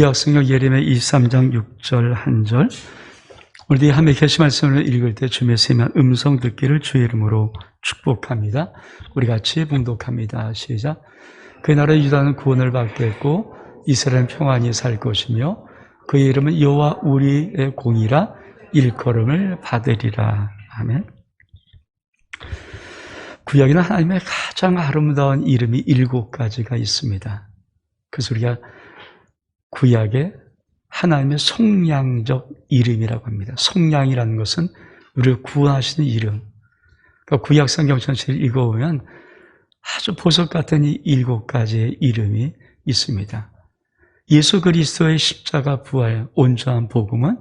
구약성경 예레미야 23장 6절 한 절. 우리 함께 계시 말씀을 읽을 때 주님의 세미한 음성 듣기를 주의 이름으로 축복합니다. 우리 같이 봉독합니다. 시작. 그의 나라의 유다는 구원을 받겠고 이스라엘은 평안히 살 것이며 그의 이름은 여호와 우리의 공이라 일컬음을 받으리라. 아멘. 구약에는 하나님의 가장 아름다운 이름이 7가지가 있습니다. 그래서 우리가 구약에 하나님의 속량적 이름이라고 합니다. 속량이라는 것은 우리를 구원하시는 이름. 그러니까 구약 성경 전체를 읽어보면 아주 보석 같은 이 7가지의 이름이 있습니다. 예수 그리스도의 십자가 부활 온전한 복음은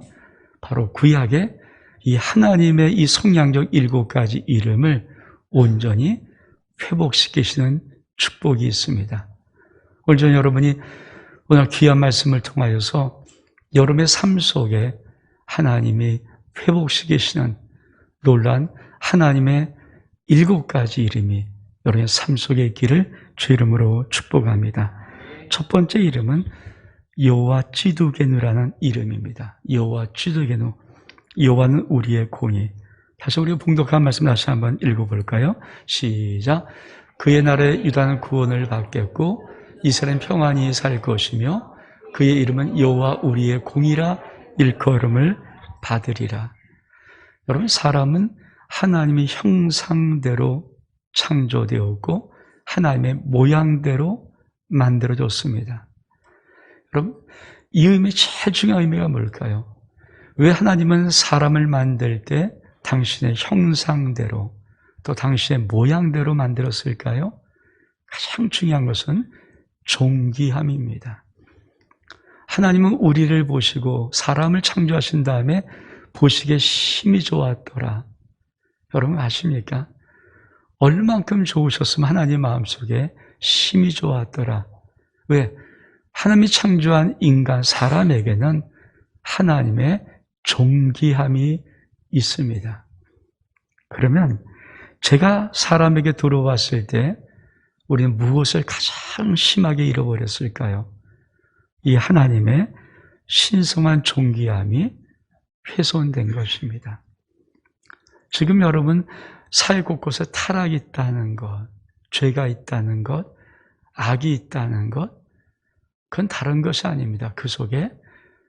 바로 구약의 이 하나님의 이 속량적 7가지 이름을 온전히 회복시키시는 축복이 있습니다. 오늘 저는 여러분이 오늘 귀한 말씀을 통하여서 여러분의 삶 속에 하나님이 회복시키시는 놀라운 하나님의 7가지 이름이 여러분의 삶 속에 있기를 주 이름으로 축복합니다. 첫 번째 이름은 여호와 찌두게누라는 이름입니다. 여호와 찌두게누. 여호와는 우리의 공의. 다시 우리가 봉독한 말씀 다시 한번 읽어볼까요? 시작. 그의 나라의 유다는 구원을 받겠고 이스라엘은 평안히 살 것이며 그의 이름은 여호와 우리의 공이라 일컬음을 받으리라. 여러분, 사람은 하나님의 형상대로 창조되었고 하나님의 모양대로 만들어졌습니다. 여러분, 이 의미 제일 중요한 의미가 뭘까요? 왜 하나님은 사람을 만들 때 당신의 형상대로 또 당신의 모양대로 만들었을까요? 가장 중요한 것은 존귀함입니다. 하나님은 우리를 보시고 사람을 창조하신 다음에 보시기에 심히 좋았더라. 여러분 아십니까? 얼만큼 좋으셨으면 하나님 마음속에 심히 좋았더라. 왜? 하나님이 창조한 인간 사람에게는 하나님의 존귀함이 있습니다. 그러면 제가 사람에게 들어왔을 때 우리는 무엇을 가장 심하게 잃어버렸을까요? 이 하나님의 신성한 존귀함이 훼손된 것입니다. 지금 여러분 사회 곳곳에 타락이 있다는 것, 죄가 있다는 것, 악이 있다는 것, 그건 다른 것이 아닙니다. 그 속에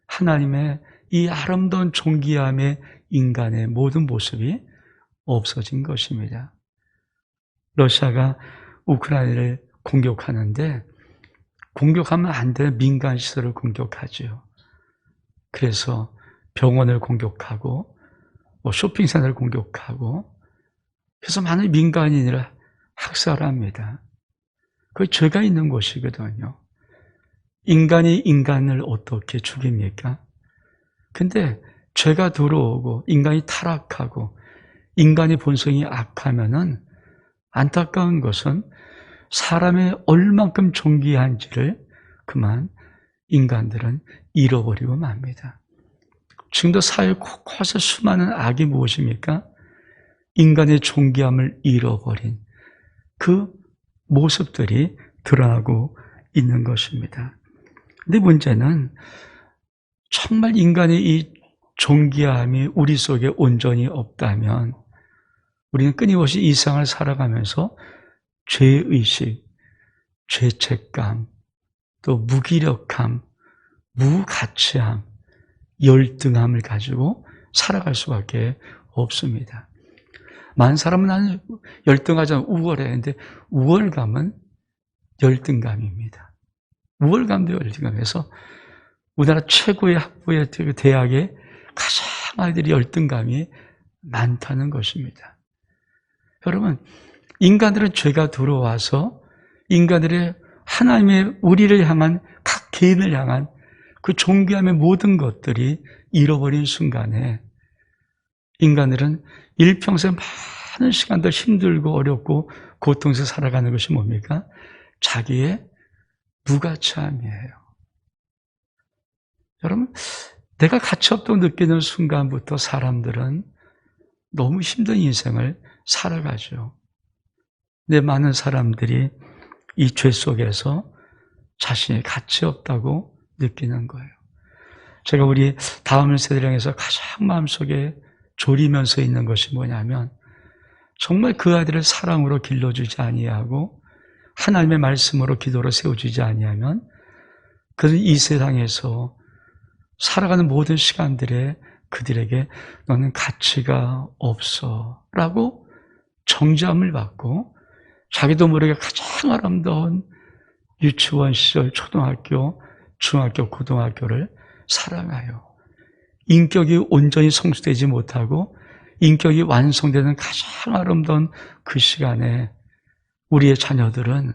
하나님의 이 아름다운 존귀함의 인간의 모든 모습이 없어진 것입니다. 러시아가 우크라이나를 공격하는데 공격하면 안 되는 민간시설을 공격하죠. 그래서 병원을 공격하고 쇼핑센터를 공격하고 그래서 많은 민간인을 학살합니다. 그게 죄가 있는 것이거든요. 인간이 인간을 어떻게 죽입니까? 근데 죄가 들어오고 인간이 타락하고 인간의 본성이 악하면은 안타까운 것은 사람의 얼만큼 존귀한지를 그만 인간들은 잃어버리고 맙니다. 지금도 사회 곳곳에 수많은 악이 무엇입니까? 인간의 존귀함을 잃어버린 그 모습들이 드러나고 있는 것입니다. 근데 문제는 정말 인간의 이 존귀함이 우리 속에 온전히 없다면 우리는 끊임없이 이 세상을 살아가면서 죄의식, 죄책감, 또 무기력함, 무가치함, 열등함을 가지고 살아갈 수밖에 없습니다. 많은 사람은 나는 열등하지 않고 우월해. 근데 우월감은 열등감입니다. 우월감도 열등감에서 우리나라 최고의 학부의 대학에 가장 아이들이 열등감이 많다는 것입니다. 여러분, 인간들은 죄가 들어와서 인간들의 하나님의 우리를 향한 각 개인을 향한 그 존귀함의 모든 것들이 잃어버린 순간에 인간들은 일평생 많은 시간들 힘들고 어렵고 고통에서 살아가는 것이 뭡니까? 자기의 무가치함이에요. 여러분, 내가 가치 없다고 느끼는 순간부터 사람들은 너무 힘든 인생을 살아가죠. 근데 많은 사람들이 이 죄 속에서 자신이 가치 없다고 느끼는 거예요. 제가 우리 다음 세대를 향해서 가장 마음속에 졸이면서 있는 것이 뭐냐면 정말 그 아이들을 사랑으로 길러주지 아니하고 하나님의 말씀으로 기도로 세워주지 아니하면 그는 이 세상에서 살아가는 모든 시간들에 그들에게 너는 가치가 없어 라고 정죄함을 받고 자기도 모르게 가장 아름다운 유치원 시절, 초등학교, 중학교, 고등학교를 살아가요. 인격이 온전히 성숙되지 못하고 인격이 완성되는 가장 아름다운 그 시간에 우리의 자녀들은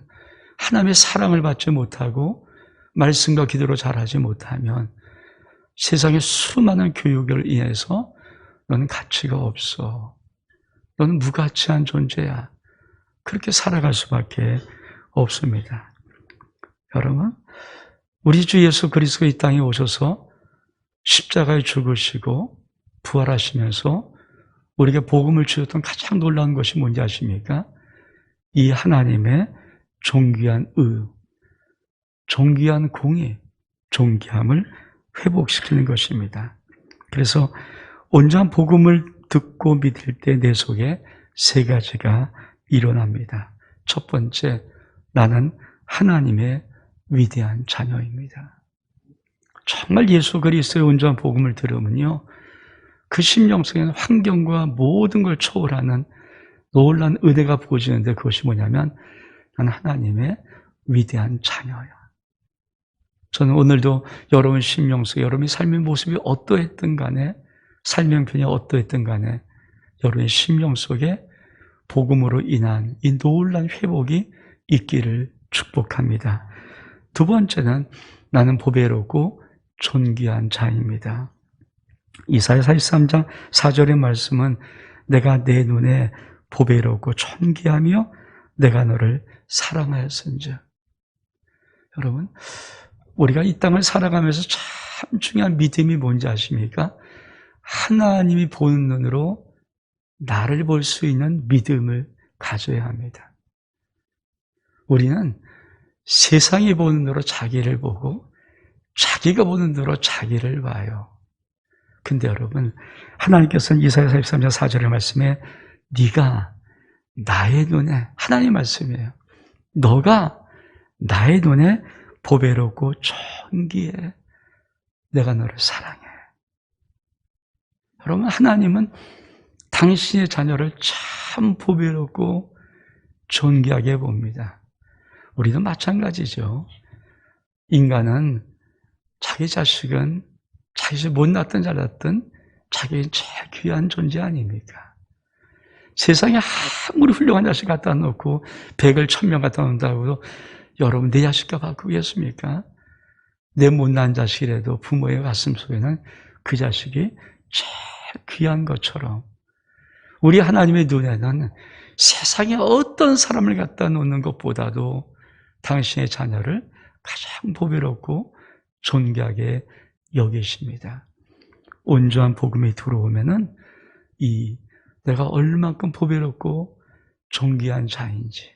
하나님의 사랑을 받지 못하고 말씀과 기도로 자라지 못하면 세상의 수많은 교육을 인해서 너는 가치가 없어. 너는 무가치한 존재야. 그렇게 살아갈 수밖에 없습니다. 여러분, 우리 주 예수 그리스도 이 땅에 오셔서 십자가에 죽으시고 부활하시면서 우리에게 복음을 주셨던 가장 놀라운 것이 뭔지 아십니까? 이 하나님의 존귀한 존귀한 공의, 존귀함을 회복시키는 것입니다. 그래서 온전한 복음을 듣고 믿을 때 내 속에 세 가지가 일어납니다. 첫 번째, 나는 하나님의 위대한 자녀입니다. 정말 예수 그리스도의 온전한 복음을 들으면요, 그 심령 속에는 환경과 모든 걸 초월하는 놀라운 은혜가 부어지는데 그것이 뭐냐면 나는 하나님의 위대한 자녀야. 저는 오늘도 여러분 심령 속에 여러분의 삶의 모습이 어떠했든 간에 삶의 형편이 어떠했든 간에 여러분의 심령 속에 복음으로 인한 이 놀라운 회복이 있기를 축복합니다. 두 번째는 나는 보배롭고 존귀한 자입니다. 이사야 43장 4절의 말씀은 내가 내 눈에 보배롭고 존귀하며 내가 너를 사랑하였은즉. 여러분, 우리가 이 땅을 살아가면서 참 중요한 믿음이 뭔지 아십니까? 하나님이 보는 눈으로 나를 볼 수 있는 믿음을 가져야 합니다. 우리는 세상이 보는 눈으로 자기를 보고 자기가 보는 눈으로 자기를 봐요. 근데 여러분, 하나님께서는 이사야 43장 4절의 말씀에 네가 나의 눈에, 하나님의 말씀이에요. 너가 나의 눈에 보배롭고 존귀해. 내가 너를 사랑해. 여러분, 하나님은 당신의 자녀를 참 보배롭고 존귀하게 봅니다. 우리도 마찬가지죠. 인간은 자기 자식은 자기 못났든 잘났든 자기는 제일 귀한 존재 아닙니까? 세상에 아무리 훌륭한 자식 갖다 놓고 100을 1000명 갖다 놓는다고 해도 여러분 내 자식과 바꾸겠습니까? 내 못난 자식이라도 부모의 가슴 속에는 그 자식이 제일 귀한 것처럼 우리 하나님의 눈에는 세상에 어떤 사람을 갖다 놓는 것보다도 당신의 자녀를 가장 보배롭고 존귀하게 여기십니다. 온전한 복음이 들어오면은 내가 얼만큼 보배롭고 존귀한 자인지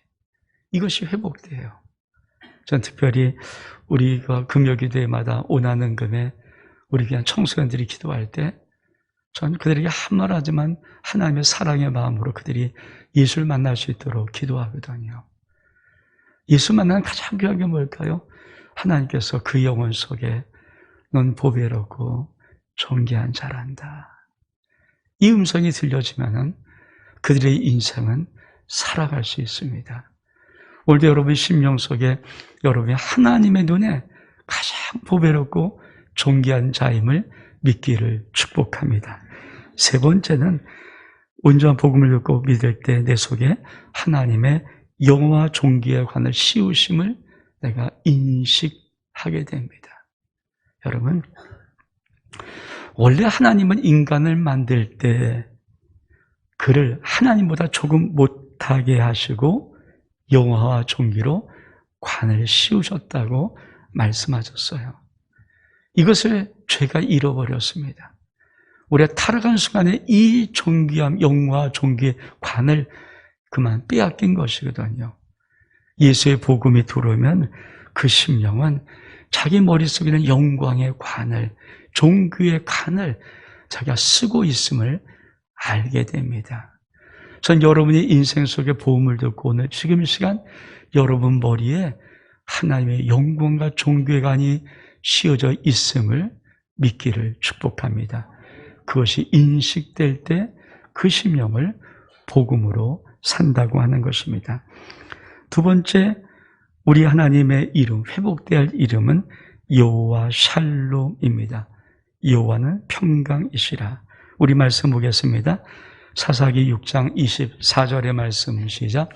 이것이 회복돼요. 전 특별히 우리가 금요기도회마다 오나는 금에 우리 그냥 청소년들이 기도할 때 전 그들에게 한 말 하지만 하나님의 사랑의 마음으로 그들이 예수를 만날 수 있도록 기도하거든요. 예수 만나는 가장 귀한 게 뭘까요? 하나님께서 그 영혼 속에 넌 보배롭고 존귀한 자란다. 이 음성이 들려지면은 그들의 인생은 살아갈 수 있습니다. 오늘도 여러분 심령 속에 여러분이 하나님의 눈에 가장 보배롭고 존귀한 자임을 믿기를 축복합니다. 세 번째는 온전한 복음을 듣고 믿을 때 내 속에 하나님의 영화와 존귀에 관한 씌우심을 내가 인식하게 됩니다. 여러분, 원래 하나님은 인간을 만들 때 그를 하나님보다 조금 못하게 하시고 영화와 존귀로 관을 씌우셨다고 말씀하셨어요. 이것을 죄가 잃어버렸습니다. 우리가 타락한 순간에 이 존귀함, 영화와 존귀의 관을 그만 빼앗긴 것이거든요. 예수의 복음이 들어오면 그 심령은 자기 머릿속에 있는 영광의 관을, 종교의 관을 자기가 쓰고 있음을 알게 됩니다. 전 여러분이 인생 속에 복음을 듣고 오늘 지금 이 시간 여러분 머리에 하나님의 영광과 종교의 관이 씌워져 있음을 믿기를 축복합니다. 그것이 인식될 때 그 심령을 복음으로 산다고 하는 것입니다. 두 번째, 우리 하나님의 이름, 회복되어야 할 이름은 여호와 샬롬입니다. 여호와는 평강이시라. 우리 말씀 보겠습니다. 사사기 6장 24절의 말씀 시작.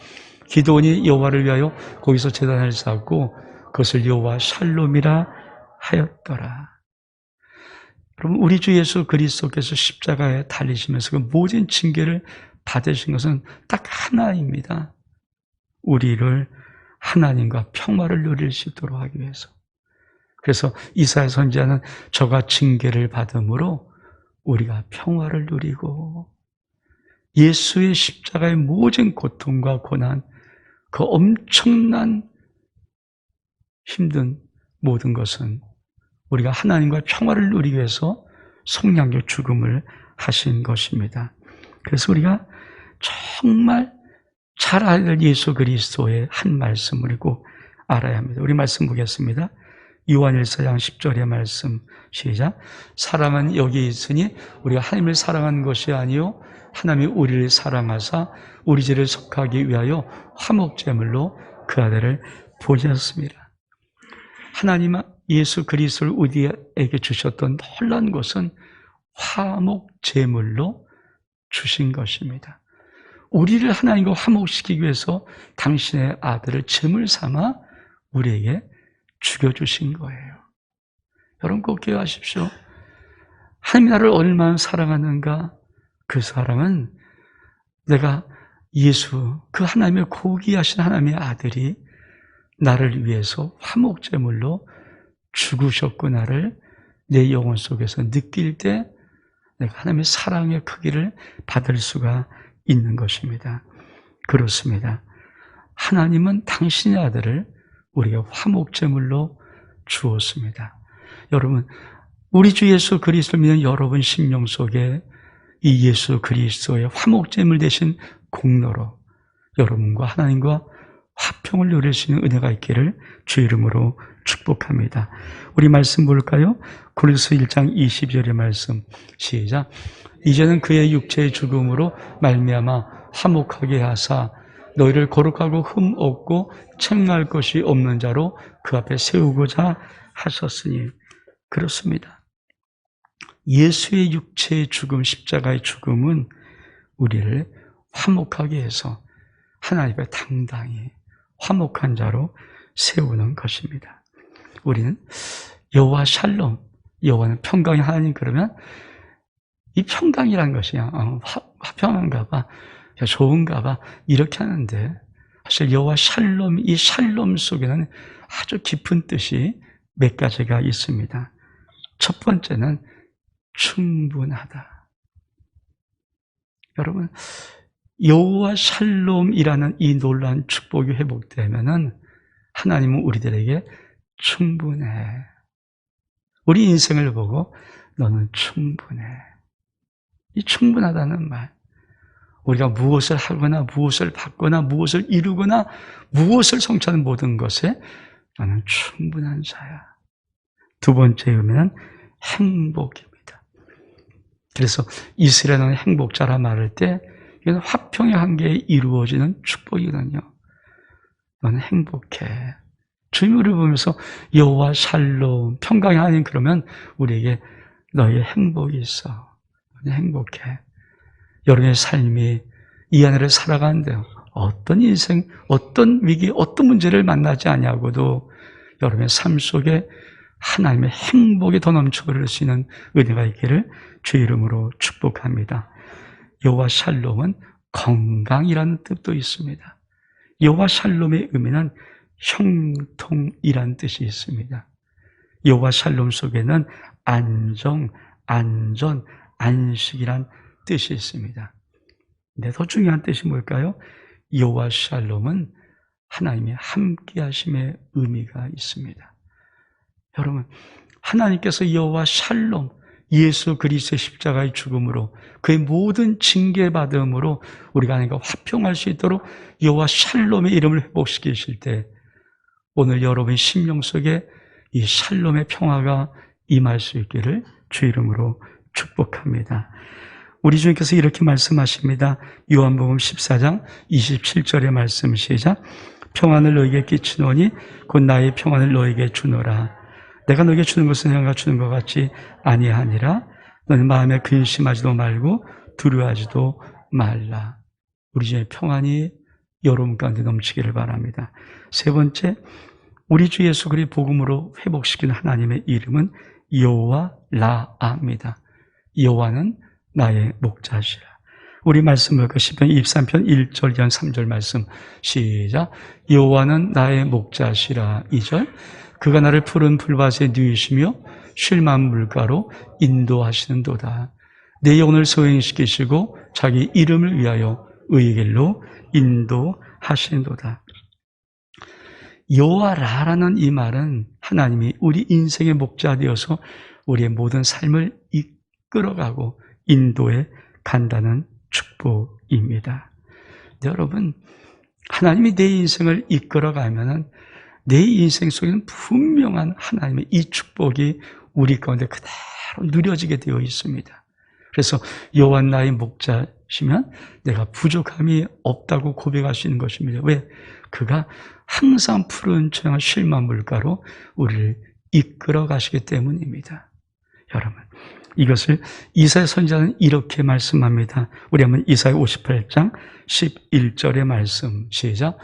기드온이 여호와를 위하여 거기서 제단을 쌓고 그것을 여호와 샬롬이라 하였더라. 여러분, 우리 주 예수 그리스도께서 십자가에 달리시면서 그 모든 징계를 받으신 것은 딱 하나입니다. 우리를 하나님과 평화를 누릴 수 있도록 하기 위해서. 그래서 이사야 선지자는 저가 징계를 받음으로 우리가 평화를 누리고 예수의 십자가의 모든 고통과 고난, 그 엄청난 힘든 모든 것은 우리가 하나님과 평화를 누리기 위해서 성량의 죽음을 하신 것입니다. 그래서 우리가 정말 잘 알아야 될 예수 그리스도의 한 말씀을 꼭 알아야 합니다. 우리 말씀 보겠습니다. 요한일서 10절의 말씀 시작. 사랑은 여기 있으니 우리가 하나님을 사랑한 것이 아니요 하나님이 우리를 사랑하사 우리 죄를 속하기 위하여 화목제물로 그 아들을 보내셨습니다. 하나님 예수 그리스도를 우리에게 주셨던 놀라운 것은 화목제물로 주신 것입니다. 우리를 하나님과 화목시키기 위해서 당신의 아들을 제물 삼아 우리에게 죽여주신 거예요. 여러분 꼭 기억하십시오. 하나님이 나를 얼마나 사랑하는가. 그 사랑은 내가 예수, 그 하나님의 고귀하신 하나님의 아들이 나를 위해서 화목제물로 죽으셨구나를 내 영혼 속에서 느낄 때 내가 하나님의 사랑의 크기를 받을 수가 있는 것입니다. 그렇습니다. 하나님은 당신의 아들을 우리가 화목제물로 주었습니다. 여러분, 우리 주 예수 그리스도를 믿는 여러분 심령 속에 이 예수 그리스도의 화목제물 되신 공로로 여러분과 하나님과 화평을 누릴 수 있는 은혜가 있기를 주 이름으로 축복합니다. 우리 말씀 볼까요? 고린도서 1장 22절의 말씀 시작. 이제는 그의 육체의 죽음으로 말미암아 화목하게 하사 너희를 거룩하고 흠 없고 책망할 것이 없는 자로 그 앞에 세우고자 하셨으니. 그렇습니다. 예수의 육체의 죽음, 십자가의 죽음은 우리를 화목하게 해서 하나님 앞에 당당히 화목한 자로 세우는 것입니다. 우리는 여호와 샬롬, 여호와는 평강의 하나님, 그러면 이 평강이란 것이 화평한가 봐, 좋은가 봐 이렇게 하는데 사실 여호와 샬롬, 이 샬롬 속에는 아주 깊은 뜻이 몇 가지가 있습니다. 첫 번째는 충분하다. 여러분, 여호와 샬롬이라는 이 놀라운 축복이 회복되면은 하나님은 우리들에게 충분해. 우리 인생을 보고 너는 충분해. 이 충분하다는 말, 우리가 무엇을 하거나 무엇을 받거나 무엇을 이루거나 무엇을 성취하는 모든 것에 너는 충분한 자야. 두 번째 의미는 행복입니다. 그래서 이스라엘은 행복자라 말할 때 이건 화평의 한계에 이루어지는 축복이거든요. 너는 행복해. 주님이 우리를 보면서 여호와 샬롬, 평강의 하나님, 그러면 우리에게 너의 행복이 있어. 너는 행복해. 여러분의 삶이 이 안을 살아가는데 어떤 인생, 어떤 위기, 어떤 문제를 만나지 아니하고도 여러분의 삶 속에 하나님의 행복이 더 넘쳐 흐를 수 있는 은혜가 있기를 주 이름으로 축복합니다. 여호와 샬롬은 건강이라는 뜻도 있습니다. 여호와 샬롬의 의미는 형통이라는 뜻이 있습니다. 여호와 샬롬 속에는 안정, 안전, 안식이란 뜻이 있습니다. 근데 더 중요한 뜻이 뭘까요? 여호와 샬롬은 하나님의 함께 하심의 의미가 있습니다. 여러분, 하나님께서 여호와 샬롬, 예수 그리스도의 십자가의 죽음으로 그의 모든 징계받음으로 우리가 하나님과 화평할 수 있도록 여호와 샬롬의 이름을 회복시키실 때 오늘 여러분의 심령 속에 이 샬롬의 평화가 임할 수 있기를 주 이름으로 축복합니다. 우리 주님께서 이렇게 말씀하십니다. 요한복음 14장 27절의 말씀 시작. 평안을 너에게 끼치노니 곧 나의 평안을 너에게 주노라. 내가 너에게 주는 것은 내가 주는 것 같지 아니하니라. 너는 마음에 근심하지도 말고 두려워하지도 말라. 우리 주의 평안이 여러분 가운데 넘치기를 바랍니다. 세 번째, 우리 주 예수 그리스도의 복음으로 회복시키는 하나님의 이름은 여호와 라아입니다. 여호와는 나의 목자시라. 우리 말씀 볼까요? 시편 23편 1절, 2절, 3절 말씀 시작. 여호와는 나의 목자시라. 2절. 그가 나를 푸른 풀밭에 누이시며 쉴 만한 물가로 인도하시는도다. 내 영혼을 소행시키시고 자기 이름을 위하여 의의 길로 인도하시는도다. 여호와라라는 이 말은 하나님이 우리 인생의 목자 되어서 우리의 모든 삶을 이끌어가고 인도해 간다는 축복입니다. 여러분, 하나님이 내 인생을 이끌어가면은 내 인생 속에는 분명한 하나님의 이 축복이 우리 가운데 그대로 누려지게 되어 있습니다. 그래서 여호와 나의 목자시면 내가 부족함이 없다고 고백할 수 있는 것입니다. 왜? 그가 항상 푸른 초양한 쉴 만한 물가로 우리를 이끌어 가시기 때문입니다. 여러분, 이것을 이사야 선지자는 이렇게 말씀합니다. 우리 한번 이사야 58장 11절의 말씀 시작.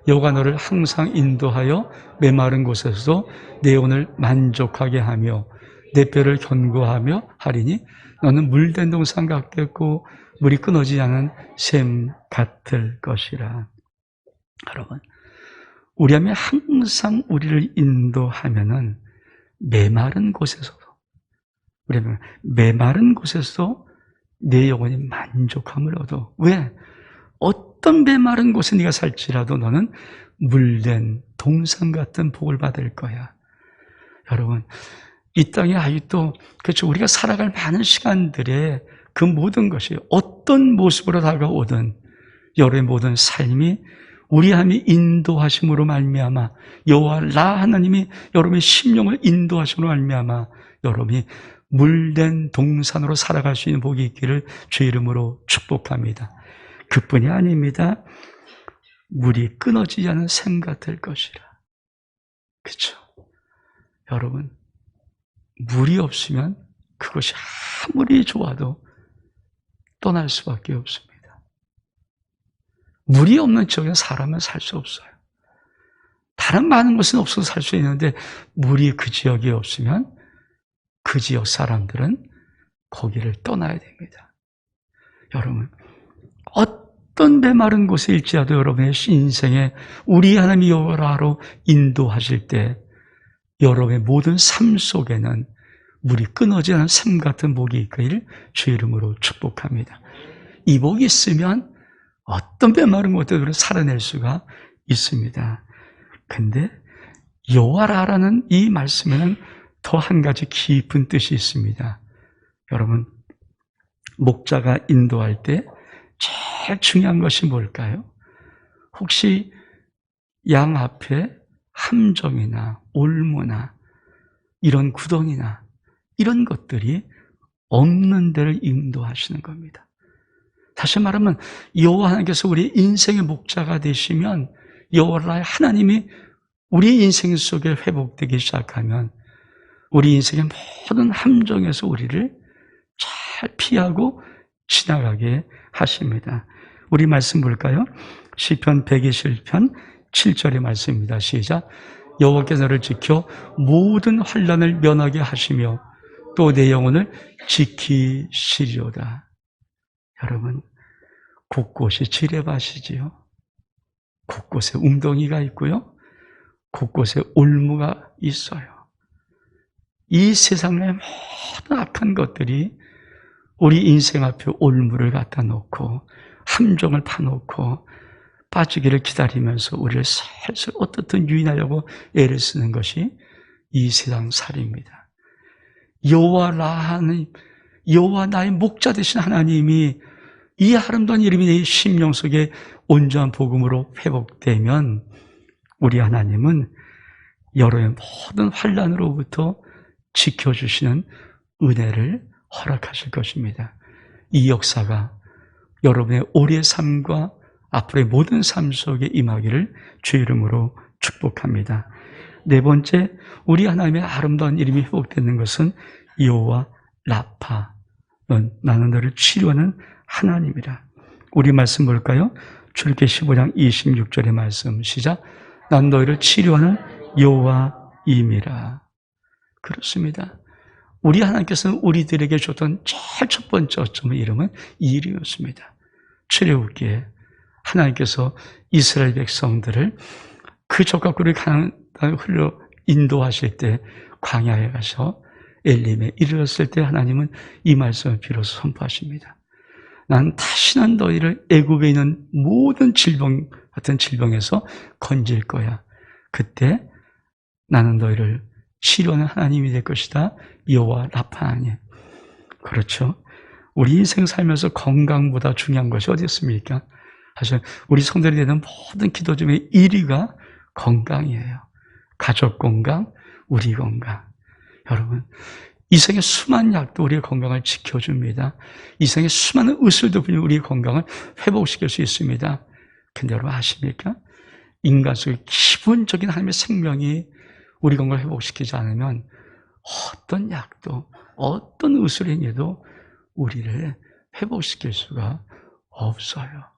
여호와가 너를 항상 인도하여 메마른 곳에서도 내 영혼을 만족하게 하며 내 뼈를 견고하며 하리니 너는 물된 동산 같겠고 물이 끊어지지 않은 샘 같을 것이라. 여러분, 우리 하나님이 항상 우리를 인도하면은 메마른 곳에서도 메마른 곳에서 내 영혼이 만족함을 얻어. 왜? 어떤 메마른 곳에 네가 살지라도 너는 물된 동산 같은 복을 받을 거야. 여러분, 이 땅에 아직도 그렇죠. 우리가 살아갈 많은 시간들에 그 모든 것이 어떤 모습으로 다가오든 여러분의 모든 삶이 우리 하나님이 인도하심으로 말미암아 여호와 라 하나님이 여러분의 심령을 인도하심으로 말미암아 여러분이 물된 동산으로 살아갈 수 있는 복이 있기를 주의 이름으로 축복합니다. 그뿐이 아닙니다. 물이 끊어지지 않은 샘 같을 것이라. 그렇죠? 여러분, 물이 없으면 그것이 아무리 좋아도 떠날 수밖에 없습니다. 물이 없는 지역에는 사람은 살 수 없어요. 다른 많은 것은 없어서 살 수 있는데 물이 그 지역에 없으면 그 지역 사람들은 거기를 떠나야 됩니다. 여러분, 어떤 메마른 곳에 일지라도 여러분의 인생에 우리 하나님 여호와로 인도하실 때 여러분의 모든 삶 속에는 물이 끊어지지 않은 샘 같은 복이 있기를 주의 이름으로 축복합니다. 이 복이 있으면 어떤 메마른 곳에도 살아낼 수가 있습니다. 근데 여호와라는 이 말씀에는 더 한 가지 깊은 뜻이 있습니다. 여러분, 목자가 인도할 때 제일 중요한 것이 뭘까요? 혹시 양 앞에 함정이나 올무나 이런 구덩이나 이런 것들이 없는 데를 인도하시는 겁니다. 다시 말하면 여호와 하나님께서 우리 인생의 목자가 되시면 여호와 하나님이 우리 인생 속에 회복되기 시작하면 우리 인생의 모든 함정에서 우리를 잘 피하고 지나가게 하십니다. 우리 말씀 볼까요? 시편 121편 7절의 말씀입니다. 시작. 여호와께서 너를 지켜 모든 환난을 면하게 하시며 또 내 영혼을 지키시리로다. 여러분, 곳곳이 지뢰밭이지요. 곳곳에 웅덩이가 있고요. 곳곳에 올무가 있어요. 이 세상의 모든 악한 것들이 우리 인생 앞에 올무를 갖다 놓고 함정을 파놓고 빠지기를 기다리면서 우리를 슬슬 어떻든 유인하려고 애를 쓰는 것이 이 세상 살입니다. 여호와 라 하나님, 여호와 나의 목자 되신 하나님이 이 아름다운 이름이 내 심령 속에 온전한 복음으로 회복되면 우리 하나님은 여러분의 모든 환난으로부터 지켜주시는 은혜를 허락하실 것입니다. 이 역사가 여러분의 올해의 삶과 앞으로의 모든 삶 속에 임하기를 주의 이름으로 축복합니다. 네 번째, 우리 하나님의 아름다운 이름이 회복되는 것은 여호와 라파, 나는 너를 치료하는 하나님이라. 우리 말씀 볼까요? 출애굽기 15장 26절의 말씀 시작. 난 너희를 치료하는 여호와임이라. 그렇습니다. 우리 하나님께서는 우리들에게 줬던 제일 첫 번째 어쩌면 이름은 이 이름이었습니다. 출애굽기에 하나님께서 이스라엘 백성들을 그 적과 꿀을 가나안 땅에 흘러 인도하실 때 광야에 가서 엘림에 이르렀을 때 하나님은 이 말씀을 비로소 선포하십니다. 난 다시는 너희를 애굽에 있는 모든 질병 같은 질병에서 건질 거야. 그때 나는 너희를 치료하는 하나님이 될 것이다. 여호와 라파 하나님. 그렇죠. 우리 인생 살면서 건강보다 중요한 것이 어디 있습니까? 사실 우리 성도들이 되는 모든 기도 중에 1위가 건강이에요. 가족 건강, 우리 건강. 여러분, 이 세상의 수많은 약도 우리의 건강을 지켜줍니다. 이 세상의 수많은 의술도 우리의 건강을 회복시킬 수 있습니다. 근데 여러분 아십니까? 인간 속의 기본적인 하나님의 생명이 우리 건강을 회복시키지 않으면 어떤 약도 어떤 의술행위도 우리를 회복시킬 수가 없어요.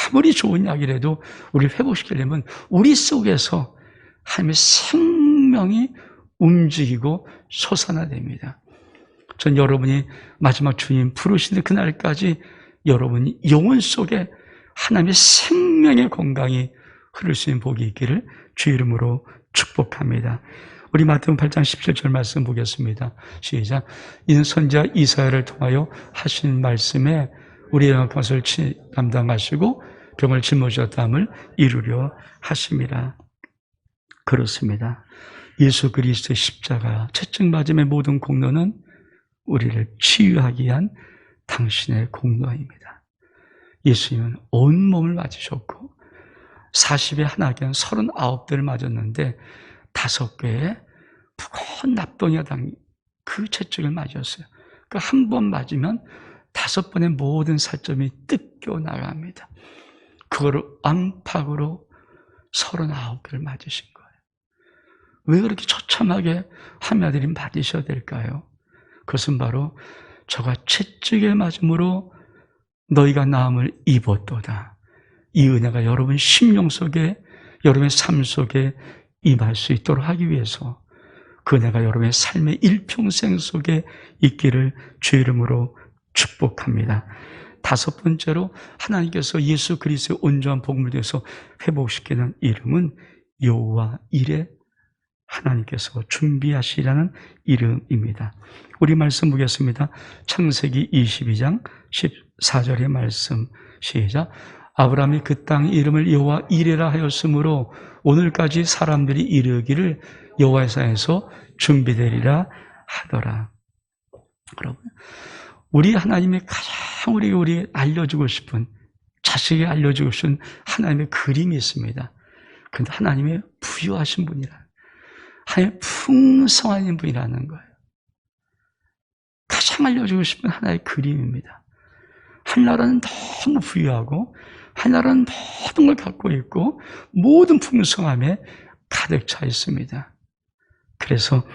아무리 좋은 약이라도 우리를 회복시키려면 우리 속에서 하나님의 생명이 움직이고 솟아나됩니다. 전 여러분이 마지막 주님 부르시는 그날까지 여러분이 영혼 속에 하나님의 생명의 건강이 흐를 수 있는 복이 있기를 주의 이름으로 축복합니다. 우리 마태복음 8장 17절 말씀 보겠습니다. 시작. 이는 선지자 이사야를 통하여 하신 말씀에 우리의 것을 담당하시고 병을 짊어지셨다함을 이루려 하심이라. 그렇습니다. 예수 그리스도의 십자가 채찍맞음의 모든 공로는 우리를 치유하기 위한 당신의 공로입니다. 예수님은 온몸을 맞으셨고 40에 하나견 39대를 맞았는데 5개의 무거운 납덩이가 당긴 그 채찍을 맞았어요. 그 한 번 맞으면 5번의 모든 살점이 뜯겨 나갑니다. 그거를 앙팍으로 39개를 맞으신 거예요. 왜 그렇게 처참하게 하나들이 맞으셔야 될까요? 그것은 바로 저가 채찍에 맞음으로 너희가 나음을 입었도다. 이 은혜가 여러분 심령 속에, 여러분의 삶 속에 임할 수 있도록 하기 위해서 그 은혜가 여러분의 삶의 일평생 속에 있기를 주의 이름으로 축복합니다. 5번째로 하나님께서 예수 그리스도의 온전한 복음을 위해서 회복시키는 이름은 여호와 이레, 하나님께서 준비하시라는 이름입니다. 우리 말씀 보겠습니다. 창세기 22장 14절의 말씀 시작. 아브라함이 그 땅 이름을 여호와 이레라 하였으므로 오늘까지 사람들이 이르기를 여호와의 산에서 준비되리라 하더라. 여러분, 우리 하나님이 가장 우리 알려주고 싶은, 자식에게 알려주고 싶은 하나님의 그림이 있습니다. 그런데 하나님의 부유하신 분이라, 하나님의 풍성한 분이라는 거예요. 가장 알려주고 싶은 하나의 그림입니다. 하나라는 너무 부유하고 하나라는 모든 걸 갖고 있고 모든 풍성함에 가득 차 있습니다. 그래서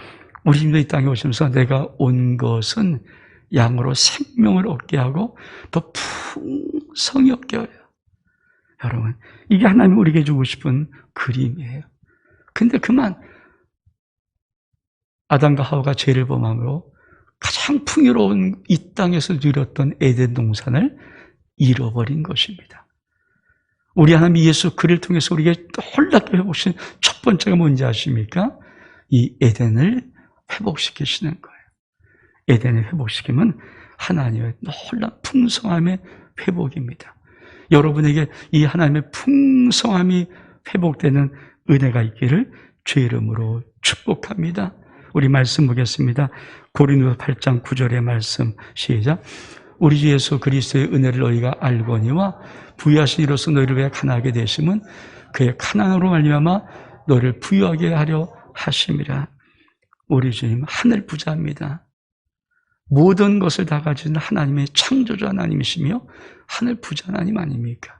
우리도 이 땅에 오시면서 내가 온 것은 양으로 생명을 얻게 하고 더 풍성히 얻게 해요. 여러분, 이게 하나님이 우리에게 주고 싶은 그림이에요. 근데 그만 아담과 하와가 죄를 범함으로 가장 풍요로운 이 땅에서 누렸던 에덴 동산을 잃어버린 것입니다. 우리 하나님 예수 그를 통해서 우리에게 놀랍게 회복시킨 첫 번째가 뭔지 아십니까? 이 에덴을 회복시키시는 거예요. 에덴을 회복시키면 하나님의 놀라운 풍성함의 회복입니다. 여러분에게 이 하나님의 풍성함이 회복되는 은혜가 있기를 주의 이름으로 축복합니다. 우리 말씀 보겠습니다. 고린도서 8장 9절의 말씀 시작. 우리 주 예수 그리스도의 은혜를 너희가 알거니와 부유하신 이로써 너희를 위해 가난하게 되심은 그의 가난으로 말미암아 너희를 부유하게 하려 하심이라. 우리 주님 하늘 부자입니다. 모든 것을 다 가진 하나님의 창조주 하나님이시며 하늘 부자 하나님 아닙니까?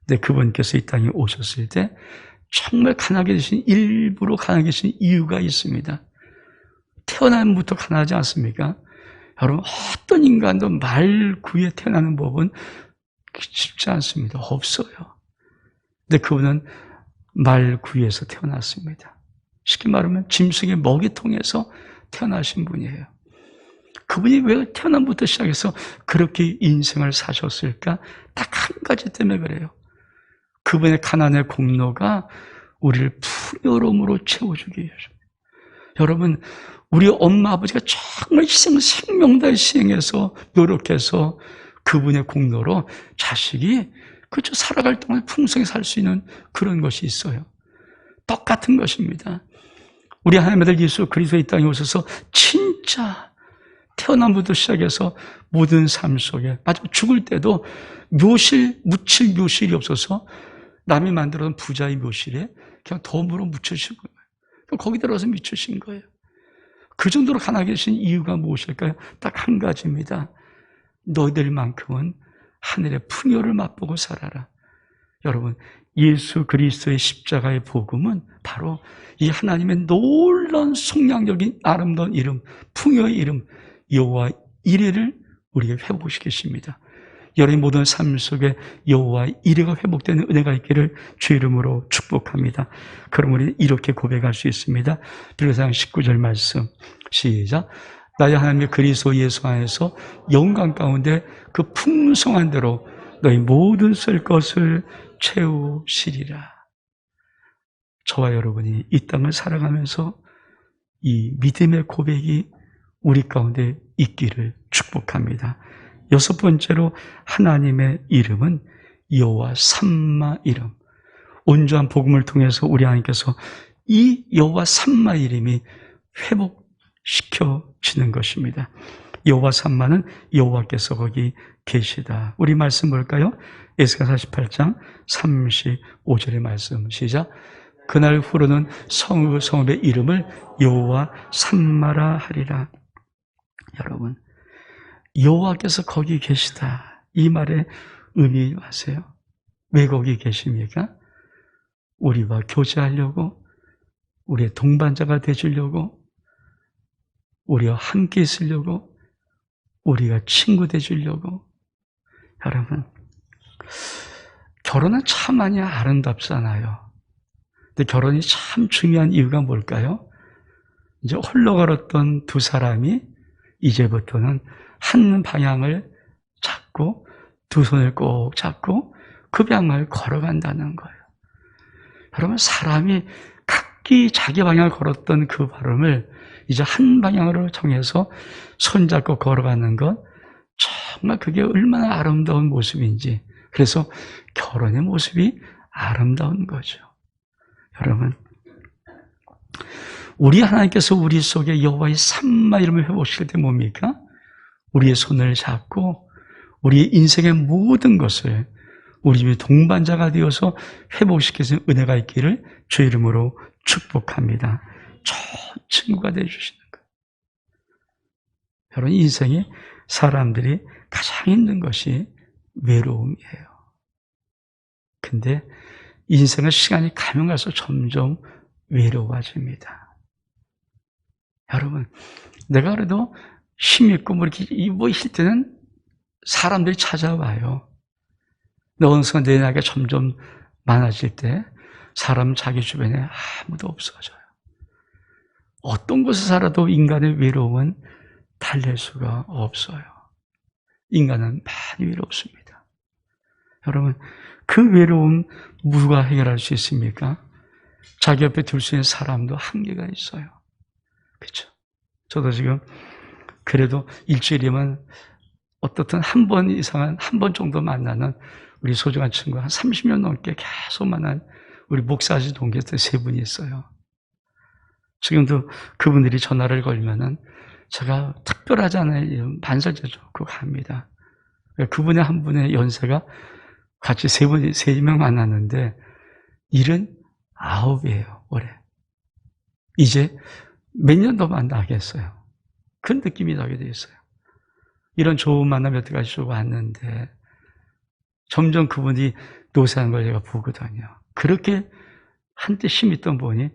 근데 그분께서 이 땅에 오셨을 때 정말 가난하게 되신, 일부러 가난하게 되신 이유가 있습니다. 태어남부터 가난하지 않습니까? 여러분, 어떤 인간도 말구에 태어나는 법은 쉽지 않습니다. 없어요. 근데 그분은 말구에서 태어났습니다. 쉽게 말하면 짐승의 먹이통에서 태어나신 분이에요. 그분이 왜 태어남부터 시작해서 그렇게 인생을 사셨을까? 딱 한 가지 때문에 그래요. 그분의 가난의 공로가 우리를 풍요로움으로 채워주기 위해서. 여러분, 우리 엄마 아버지가 정말 생명 다해 시행해서 노력해서 그분의 공로로 자식이 그저 살아갈 동안 풍성히 살 수 있는 그런 것이 있어요. 똑같은 것입니다. 우리 하나님의 아들 예수 그리스도 이 땅에 오셔서 진짜 태어남부터 시작해서 모든 삶 속에 마지막 죽을 때도 묻힐 묘실이 없어서 남이 만들어놓은 부자의 묘실에 그냥 덤으로 묻히신 거예요. 거기 들어가서 미치신 거예요. 그 정도로 가난하게 계신 이유가 무엇일까요? 딱 한 가지입니다. 너희들만큼은 하늘의 풍요를 맛보고 살아라. 여러분, 예수 그리스도의 십자가의 복음은 바로 이 하나님의 놀라운 속량적인 아름다운 이름, 풍요의 이름 여호와 이레를 우리에게 회복시키십니다. 여러분의 모든 삶 속에 여호와 이레가 회복되는 은혜가 있기를 주의 이름으로 축복합니다. 그럼 우리 이렇게 고백할 수 있습니다. 빌립보서 19절 말씀 시작. 나의 하나님의 그리스도 예수 안에서 영광 가운데 그 풍성한 대로 너희 모든 쓸 것을 채우시리라. 저와 여러분이 이 땅을 살아가면서 이 믿음의 고백이 우리 가운데 있기를 축복합니다. 여섯 번째로 하나님의 이름은 여호와 삼마 이름. 온전한 복음을 통해서 우리 하나님께서 이 여호와 삼마 이름이 회복시켜지는 것입니다. 여호와 삼마는 여호와께서 거기 계시다. 우리 말씀 볼까요? 에스겔 48장 35절의 말씀 시작. 그날 후로는 성읍의 이름을 여호와 삼마라 하리라. 여러분, 여호와께서 거기 계시다. 이 말의 의미 아세요? 왜 거기 계십니까? 우리와 교제하려고, 우리의 동반자가 되주려고, 우리와 함께 있으려고, 우리가 친구 되주려고. 여러분, 결혼은 참 많이 아름답잖아요. 근데 결혼이 참 중요한 이유가 뭘까요? 이제 홀로 걸었던 두 사람이 이제부터는 한 방향을 잡고 두 손을 꼭 잡고 그 방향을 걸어간다는 거예요. 여러분, 사람이 각기 자기 방향을 걸었던 그 발음을 이제 한 방향으로 정해서 손잡고 걸어가는 것, 정말 그게 얼마나 아름다운 모습인지. 그래서 결혼의 모습이 아름다운 거죠. 여러분, 우리 하나님께서 우리 속에 여호와의 삼마 이름을 회복시킬 때 뭡니까? 우리의 손을 잡고 우리의 인생의 모든 것을 우리 집의 동반자가 되어서 회복시키는 은혜가 있기를 주의 이름으로 축복합니다. 좋은 친구가 되어주시는 거예요. 여러분, 인생에 사람들이 가장 힘든 것이 외로움이에요. 근데 인생의 시간이 가면 갈수록 점점 외로워집니다. 여러분, 내가 그래도 힘있고 뭐 이렇게 힐 때는 사람들이 찾아와요. 근데 어느 순간 내 나이가 점점 많아질 때 사람 자기 주변에 아무도 없어져요. 어떤 곳에 살아도 인간의 외로움은 달랠 수가 없어요. 인간은 많이 외롭습니다. 여러분, 그 외로움 누가 해결할 수 있습니까? 자기 옆에 둘 수 있는 사람도 한계가 있어요. 그렇죠? 저도 지금 그래도 일주일이면 어떻든 한 번 이상은 한 번 정도 만나는 우리 소중한 친구 한 30년 넘게 계속 만난 우리 목사지 동기들 세 분이 있어요. 지금도 그분들이 전화를 걸면은 제가 특별하잖아요. 만사제죠. 그거 합니다. 그분의 한 분의 연세가 같이 세 명 만났는데 79이에요, 올해. 이제 몇 년 더 만나겠어요. 그 느낌이 나게 돼 있어요. 이런 좋은 만남 여태까지 주고 왔는데 점점 그분이 노쇠한 걸 제가 보거든요. 그렇게 한때 힘 있던 분이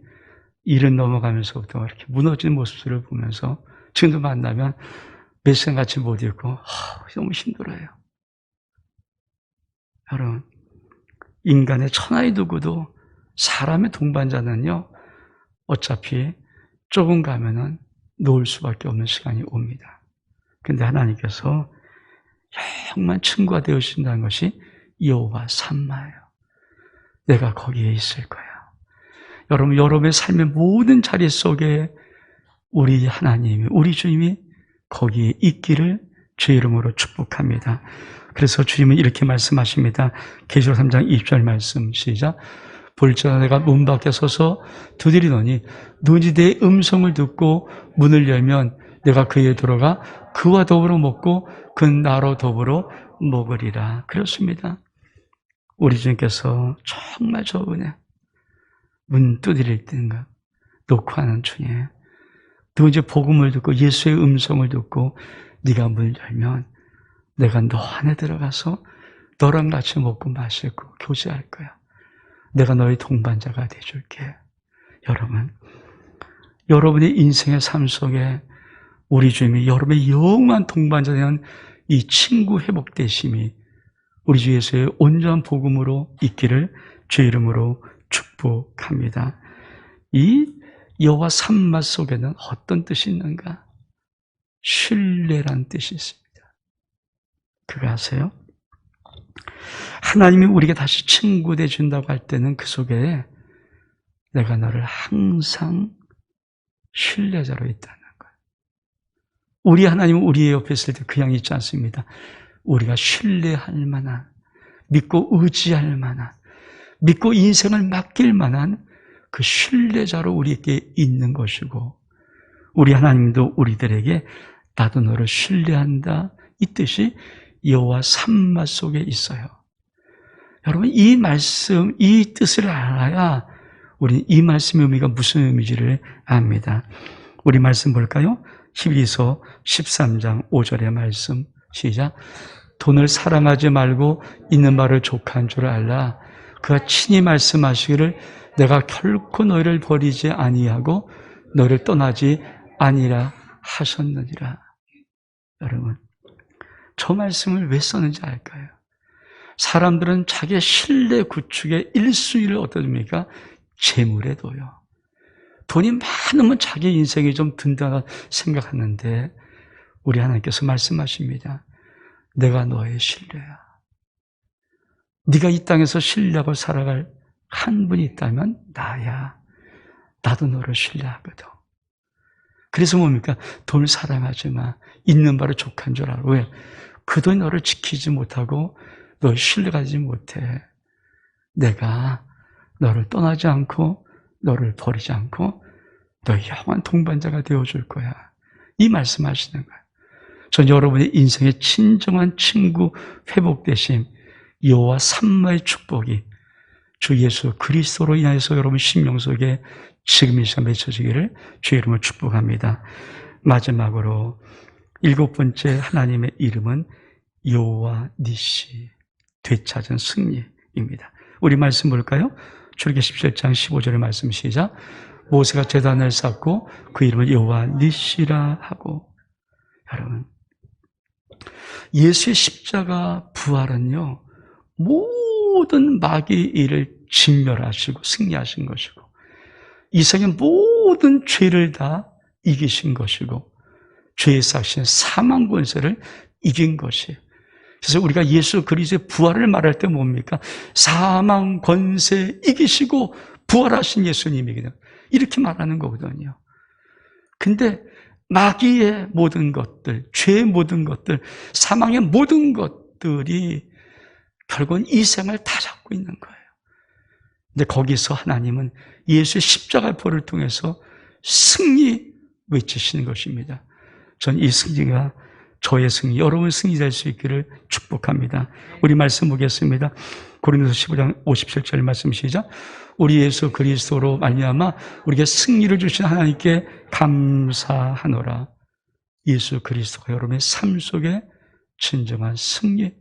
70 넘어가면서부터 이렇게 무너진 모습들을 보면서 지금도 만나면 몇 시간 같이 못 있고 너무 힘들어요. 여러분, 인간의 천하의 누구도 사람의 동반자는요, 어차피 조금 가면은 놓을 수밖에 없는 시간이 옵니다. 근데 하나님께서 영원한 친구가 되어주신다는 것이 여호와 삼마예요. 내가 거기에 있을 거야. 여러분, 여러분의 삶의 모든 자리 속에 우리 하나님이, 우리 주님이 거기에 있기를 주의 이름으로 축복합니다. 그래서 주님은 이렇게 말씀하십니다. 계시록 3장 20절 말씀 시작. 볼지어다 내가 문 밖에 서서 두드리노니 누구든지 내 음성을 듣고 문을 열면 내가 그에 들어가 그와 더불어 먹고 그는 나로 더불어 먹으리라. 그렇습니다. 우리 주님께서 정말 저 은혜, 문 두드릴 때인가 놓고 하는 주님, 누구든지 복음을 듣고 예수의 음성을 듣고 네가 문을 열면 내가 너 안에 들어가서 너랑 같이 먹고 마시고 교제할 거야. 내가 너의 동반자가 돼줄게. 여러분, 여러분의 인생의 삶 속에 우리 주님이 여러분의 영원한 동반자 되는 이 친구 회복되심이 우리 주 예수의 온전한 복음으로 있기를 주의 이름으로 축복합니다. 이 여호와 삼마 속에는 어떤 뜻이 있는가? 신뢰란 뜻이 있습니다. 그거 아세요? 하나님이 우리에게 다시 친구 되준다고 할 때는 그 속에 내가 너를 항상 신뢰자로 있다는 거예요. 우리 하나님은 우리의 옆에 있을 때 그냥 있지 않습니다. 우리가 신뢰할 만한, 믿고 의지할 만한, 믿고 인생을 맡길 만한 그 신뢰자로 우리에게 있는 것이고, 우리 하나님도 우리들에게 나도 너를 신뢰한다, 이 뜻이 여호와 삼마 속에 있어요. 여러분, 이 말씀, 이 뜻을 알아야 우리 이 말씀의 의미가 무슨 의미인지를 압니다. 우리 말씀 볼까요? 히브리서 13장 5절의 말씀 시작. 돈을 사랑하지 말고 있는 바를 족한 줄 알라. 그가 친히 말씀하시기를 내가 결코 너희를 버리지 아니하고 너희를 떠나지 아니라 하셨느니라. 여러분, 저 말씀을 왜 썼는지 알까요? 사람들은 자기의 신뢰 구축의 1순위를 어디다 줍니까? 재물에 둬요. 돈이 많으면 자기 인생이 좀 든든하다 생각하는데 우리 하나님께서 말씀하십니다. 내가 너의 신뢰야. 네가 이 땅에서 신뢰하고 살아갈 한 분이 있다면 나야. 나도 너를 신뢰하거든. 그래서 뭡니까? 돈을 사랑하지 마. 있는 바를 족한 줄 알아. 왜? 그 돈이 너를 지키지 못하고 너를 신뢰하지 못해. 내가 너를 떠나지 않고 너를 버리지 않고 너의 영원한 동반자가 되어줄 거야. 이 말씀하시는 거예요. 전 여러분의 인생의 진정한 친구 회복되심, 여호와 삼마의 축복이 주 예수 그리스도로 인하여서 여러분 심령 속에 지금 이 시간 맺혀지기를 주의 이름으로 축복합니다. 마지막으로 7번째 하나님의 이름은 여호와 니시, 되찾은 승리입니다. 우리 말씀 볼까요? 출애굽기 17장 15절의 말씀 시작. 모세가 제단을 쌓고 그 이름을 여호와 니시라 하고. 여러분, 예수의 십자가 부활은요, 모든 마귀의 일을 진멸하시고 승리하신 것이고 이 세상의 모든 죄를 다 이기신 것이고 죄의 삭신 사망 권세를 이긴 것이에요. 그래서 우리가 예수 그리스도의 부활을 말할 때 뭡니까? 사망 권세 이기시고 부활하신 예수님이거든요. 이렇게 말하는 거거든요. 근데 마귀의 모든 것들, 죄의 모든 것들, 사망의 모든 것들이 결국은 이 생을 다 잡고 있는 거예요. 근데 거기서 하나님은 예수의 십자가의 보혈을 통해서 승리 외치시는 것입니다. 전 이 승리가 저의 승리, 여러분의 승리 될 수 있기를 축복합니다. 우리 말씀 보겠습니다. 고린도서 15장 57절 말씀 시작. 우리 예수 그리스도로 말미암아 우리에게 승리를 주신 하나님께 감사하노라. 예수 그리스도가 여러분의 삶 속에 진정한 승리,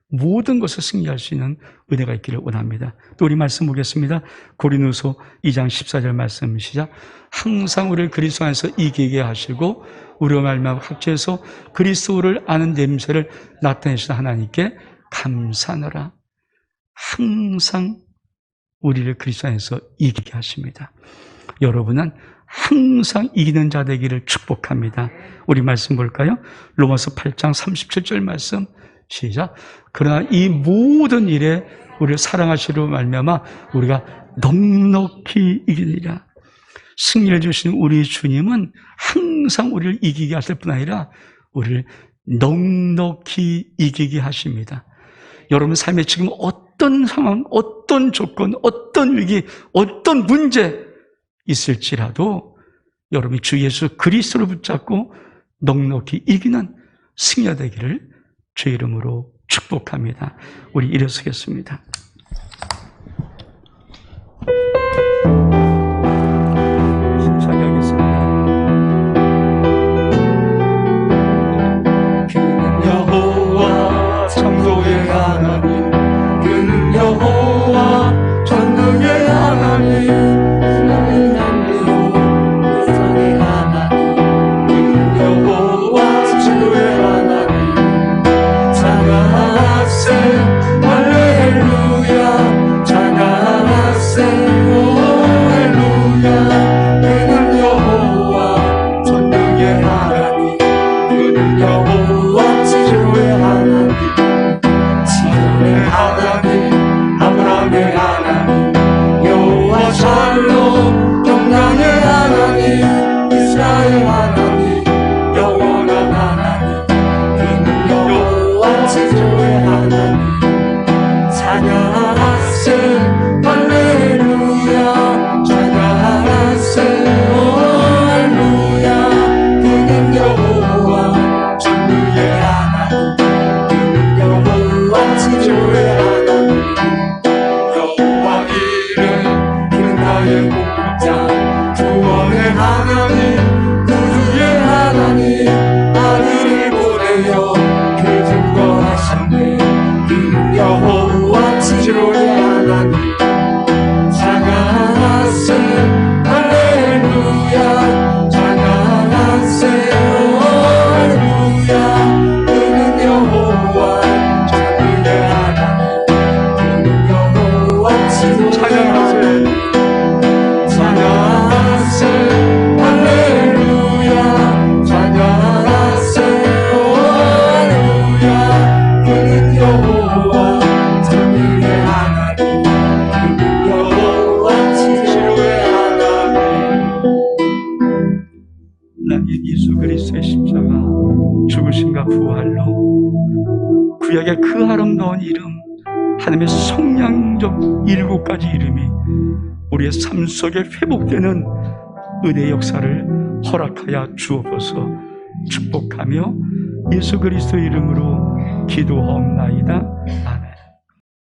모든 것을 승리할 수 있는 은혜가 있기를 원합니다. 또 우리 말씀 보겠습니다. 고린도서 2장 14절 말씀 시작. 항상 우리를 그리스도 안에서 이기게 하시고 우리로 말미암아 각지에서 그리스도를 아는 냄새를 나타내시는 하나님께 감사하노라. 항상 우리를 그리스도 안에서 이기게 하십니다. 여러분은 항상 이기는 자 되기를 축복합니다. 우리 말씀 볼까요? 로마서 8장 37절 말씀 시작. 그러나 이 모든 일에 우리를 사랑하시려 말미암아 우리가 넉넉히 이기리라. 승리를 주시는 우리 주님은 항상 우리를 이기게 하실 뿐 아니라 우리를 넉넉히 이기게 하십니다. 여러분 삶에 지금 어떤 상황, 어떤 조건, 어떤 위기, 어떤 문제 있을지라도 여러분이 주 예수 그리스도를 붙잡고 넉넉히 이기는 승리가 되기를 주 이름으로 축복합니다. 우리 일어서겠습니다. 힘차게 하겠습니다. 그는 여호와 창조의 하나님, 그는 여호와 전능의 하나님, 그는 하나님, 그는 여호와 지도의 하나님. 찬양하세 할렐루야, 찬양하세 할렐루야. 그는 여호와 전능의 하나님, 그는 여호와 지도의 하나님, 지도의 하나님, 아브라함의 하나님, 여호와 샬롬 평강의 하나님, 이스라엘 하나님, 영원한 하나님, 그는 여호와 지도의 하나님. 찬양하세 할렐루야, 찬양하세 할렐루야. 그는 여호와 전능의 하나님, 그는 여호와 지도의 하나님. 여호와 이름 그는 나의 목자, 구원의 하나님, 구주의 하나님, 아들을 보내어 그 증거하셨네. 그는 여호와 지도의 하나님. 찬양하세 할렐루야, 찬양하세 할렐루야. 그는 여호와 전능의 하나님, 그는 여호와 지도의 하나님. 찬양하세 할렐루야, 찬양하세 할렐루야. 그는 여호와 전능의 하나님, 그는 여호와 지도의 하나님. 난 예수 그리스도의 십자가, 죽으심과 부활로 구약의 그 아름다운 이름, 하나님의 성량적 7가지 이름이 우리의 삶 속에 회복되는 은혜의 역사를 허락하여 주옵소서. 축복하며 예수 그리스도 이름으로 기도하옵나이다. 아멘.